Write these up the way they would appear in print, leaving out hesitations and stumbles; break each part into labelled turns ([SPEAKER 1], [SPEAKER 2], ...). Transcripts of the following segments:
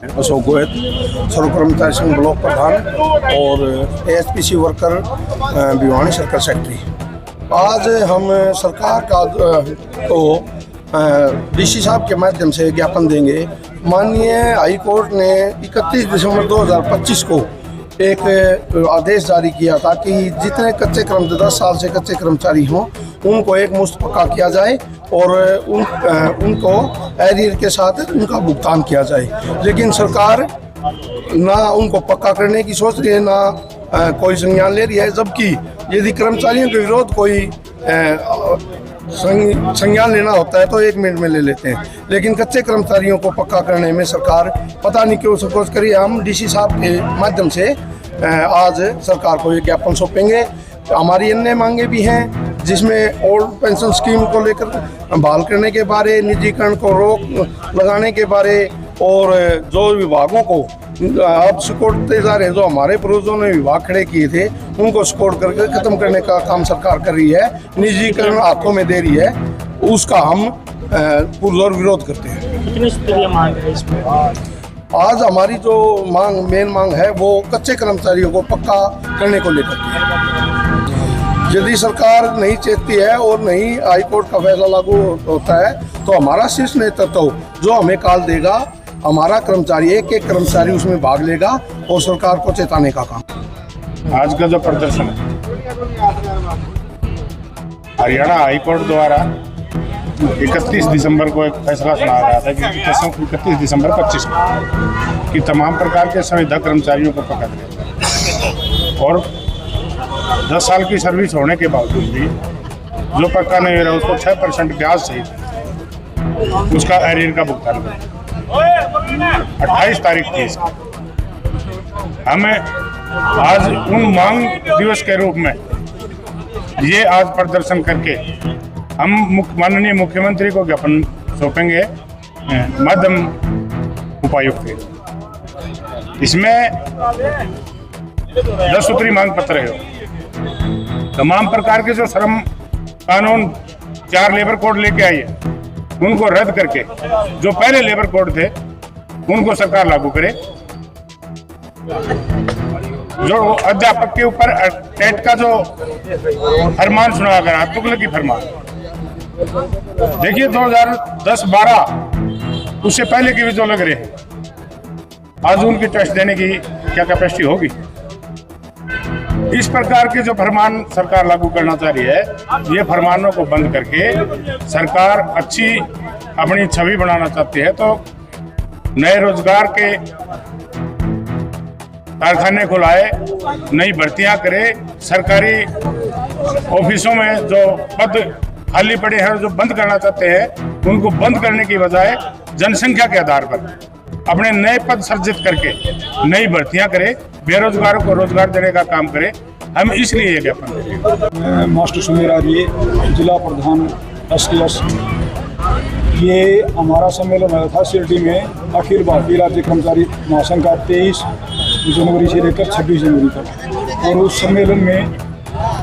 [SPEAKER 1] अशोक गोयल, सर्व कर्मचारी संघ ब्लॉक प्रधान और एएसपीसी वर्कर भिवानी सर्कल सेक्रेटरी। आज हम सरकार का को डीसी साहब के माध्यम से ज्ञापन देंगे। माननीय हाई कोर्ट ने 31 दिसंबर 2025 को एक आदेश जारी किया था कि जितने कच्चे 10 साल से कच्चे कर्मचारी हों उनको एक मुश्त पक्का किया जाए और उनको एरियर के साथ उनका भुगतान किया जाए। लेकिन सरकार ना उनको पक्का करने की सोच रही है, ना कोई संज्ञान ले रही है। जबकि यदि कर्मचारियों के विरोध कोई संज्ञान लेना होता है तो 1 मिनट में ले लेते हैं, लेकिन कच्चे कर्मचारियों को पक्का करने में सरकार पता नहीं क्यों संकोच करी। हम डीसी साहब के माध्यम से आज सरकार को ये ज्ञापन सौंपेंगे। हमारी अन्य मांगे भी हैं, जिसमें ओल्ड पेंशन स्कीम को लेकर बहाल करने के बारे, निजीकरण को रोक लगाने के बारे और जो विभागों को अब सिकोड़ते जा रहे हैं, जो हमारे पूर्वजों ने विभाग खड़े किए थे उनको सिकोड़ करके खत्म करने का काम सरकार कर रही है, निजीकरण हाथों में दे रही है, उसका हम पुरजोर विरोध करते हैं।
[SPEAKER 2] कितनी स्तरीय मांग है इसमें?
[SPEAKER 1] आज हमारी जो मेन मांग है वो कच्चे कर्मचारियों को पक्का करने को लेकर के। यदि सरकार नहीं चेतती है और नहीं हाई कोर्ट का फैसला लागू होता है तो हमारा शीर्ष नेतृत्व जो हमें काल देगा, हमारा कर्मचारी एक कर्मचारी उसमें भाग लेगा और सरकार को चेताने का काम।
[SPEAKER 3] आज का जो प्रदर्शन है, हरियाणा हाई कोर्ट द्वारा 31 दिसंबर को एक फैसला सुनाया गया था कि 31 दिसंबर 25 को कि तमाम प्रकार के संविदा कर्मचारियों को पकड़ लिया और 10 साल की सर्विस होने के बावजूद भी जो पक्का नहीं हो रहा उसको 6% ब्याज सहित उसका एरियर का भुगतान करें। 28 तारीख थी इसकी। हमें आज उन मांग दिवस के रूप में ये आज प्रदर्शन करके हम माननीय मुख्यमंत्री को ज्ञापन सौंपेंगे माध्यम उपायुक्त के। इसमें 10 सूत्री मांग पत्र है। तमाम प्रकार के जो श्रम कानून 4 लेबर कोड लेके आई है उनको रद्द करके जो पहले लेबर कोड थे उनको सरकार लागू करे। जो अध्यापक के ऊपर टेट का जो फरमान सुना गया, तुगलकी फरमान, देखिए 2010-12 उससे पहले के भी जो लग रहे हैं, आज उनकी टेस्ट देने की क्या कैपेसिटी होगी। इस प्रकार के जो फरमान सरकार लागू करना चाह रही है, ये फरमानों को बंद करके सरकार अच्छी अपनी छवि बनाना चाहती है तो नए रोजगार के कारखाने खुलाए, नई भर्तियां करे, सरकारी ऑफिसों में जो पद खाली पड़े हैं जो बंद करना चाहते हैं उनको बंद करने की बजाय जनसंख्या के आधार पर अपने नए पद सृजित करके नई भर्तियां करे, बेरोजगारों को रोजगार देने का काम करे। हम इसलिए ये ज्ञापन देंगे।
[SPEAKER 4] मास्टर सुमेरा जी, जिला प्रधान STS। ये हमारा सम्मेलन हुआ था शिरडी में अखिल भारतीय राज्य कर्मचारी महासंघ का 23 जनवरी से लेकर 26 जनवरी तक। और उस सम्मेलन में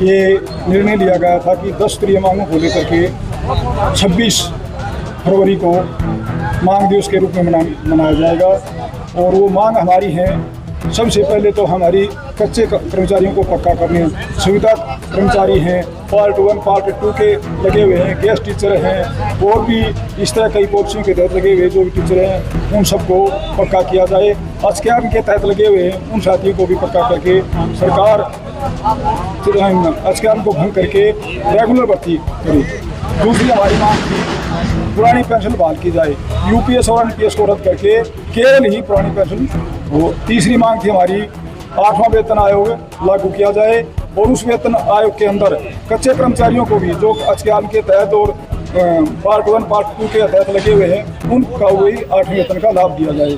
[SPEAKER 4] ये निर्णय लिया गया था कि 10 स्तरीय मांगों को लेकर के 26 फरवरी को मांग दिवस के रूप में मनाया जाएगा। और वो मांग हमारी है, सबसे पहले तो हमारी कच्चे कर्मचारियों को पक्का करने, सुविधा कर्मचारी हैं, पार्ट 1 पार्ट 2 के लगे हुए हैं, गेस्ट टीचर हैं और भी इस तरह कई पॉलिसियों के तहत लगे हुए जो भी टीचर हैं उन सबको पक्का किया जाए। अस्कैम के तहत लगे हुए हैं उन साथियों को भी पक्का करके सरकार अस्कैम को भंग करके रेगुलर भर्ती करे। दूसरी हमारी मांग थी पुरानी पेंशन बहाल की जाए, UPS और NPS को रद्द करके केवल ही पुरानी पेंशन हो। तीसरी मांग थी हमारी 8वां वेतन आयोग लागू किया जाए और उस वेतन आयोग के अंदर कच्चे कर्मचारियों को भी जो अस्कैम के तहत और पार्ट 1 पार्ट 2 के तहत लगे हुए हैं उनका वही 8वें वेतन का लाभ दिया जाए।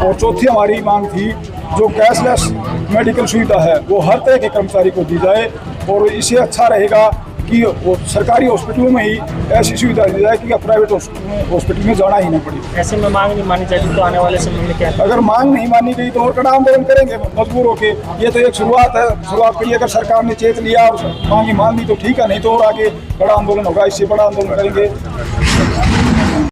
[SPEAKER 4] और चौथी हमारी मांग थी जो कैशलेस मेडिकल सुविधा है वो हर तरह के कर्मचारी को दी जाए और इससे अच्छा रहेगा कि वो सरकारी हॉस्पिटलों में ही ऐसी सुविधा दी जाए कि प्राइवेट हॉस्पिटल में जाना ही ना पड़े।
[SPEAKER 2] ऐसे में मांग नहीं मानी जाती तो आने वाले समय में क्या?
[SPEAKER 4] अगर मांग नहीं मानी गई तो और कड़ा आंदोलन करेंगे मजबूर होके। ये तो एक शुरुआत है, शुरुआत करिए। अगर सरकार ने चेत लिया और मांगी मान ली तो ठीक है, नहीं तो और आगे बड़ा आंदोलन होगा, इससे बड़ा आंदोलन करेंगे।